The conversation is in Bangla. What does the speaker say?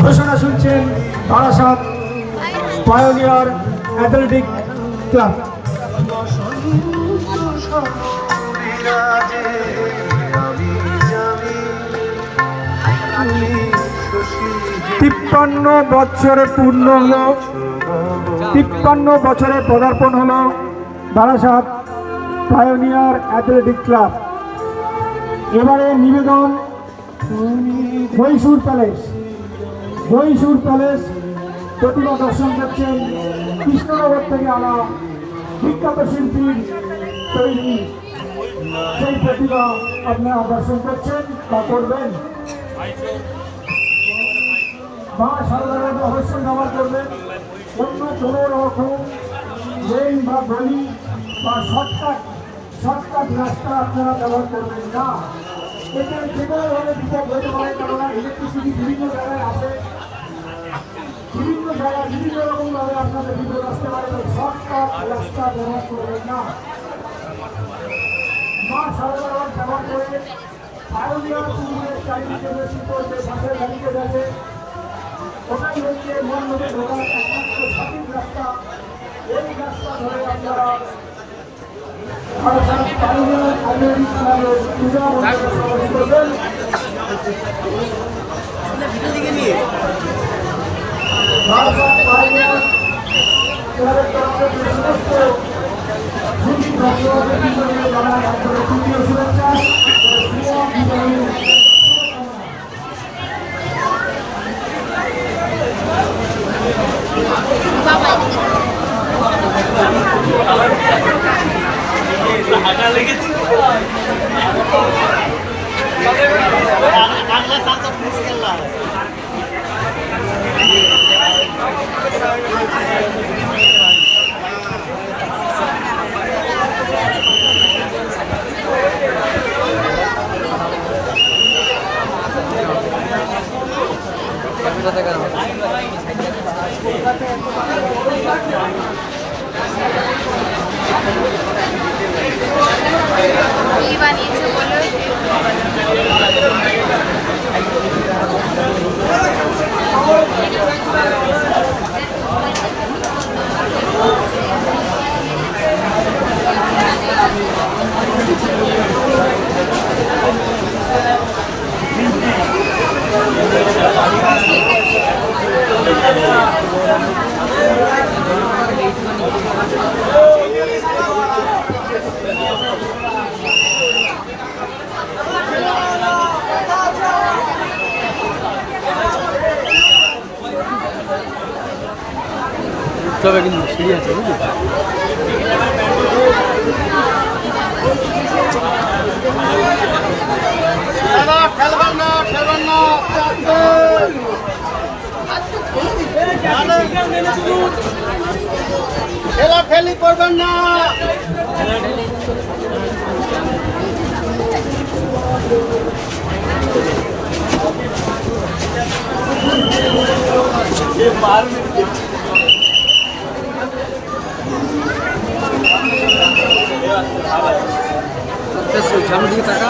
ঘোষণা শুনছেন বারাসাত পায়োনিয়ার অ্যাথলেটিক ক্লাব। তিপ্পান্ন বছরে পূর্ণ হলো, 53 বছরে পদার্পণ হলো বারাসাত পায়োনিয়ার অ্যাথলেটিক ক্লাব। এবারে নিবেদন মহীশূর প্যালেস। মহীশূর প্যালেস প্রতিমা দর্শন করছেন কৃষ্ণনগর থেকে আনা বিখ্যাত শিল্পীর তৈরি সেই প্রতিমা আপনারা দর্শন করছেন বা করবেন। মা সাধারণত অবশ্যই ব্যবহার করবেন। অন্য কোনো রকম লেন বা গলি বা শর্টকাট রাস্তা আপনারা ব্যবহার করবেন না। এতে যেভাবে বিপদ হতে পারে, কেননা ইলেকট্রিসিটি বিভিন্ন জায়গায় আছে, বিভিন্ন জায়গায় বিভিন্ন রকমভাবে আপনাদের বিপদ আসতে পারে। শর্টকাট রাস্তা ব্যবহার করবেন না। মা সাধারণ ব্যবহার করে পায়োনিয়ার পুকুরের চারিদিকে বেশি করবে পাশে দাঁড়িয়ে গেছে। ওটাই হচ্ছে মন্ডপে ঢোকার একমাত্র সঠিক রাস্তা। এই রাস্তা ধরে আপনারা পায়োনিয়ার অ্যাথলেটিক ক্লাবের পূজা মণ্ডপে প্রবেশ করবেন। বারাসাত পায়োনিয়ার ক্লাবের তরফে যে সমস্ত ঝুঁকি দর্শকদের বিজয়ীদের জানাই আপনাদের তৃতীয় শুভেচ্ছা। তবে কিন্তু সিঁড়ি আছে বুঝলি। ফেলি করবেন না। সামনের দিকে টাকা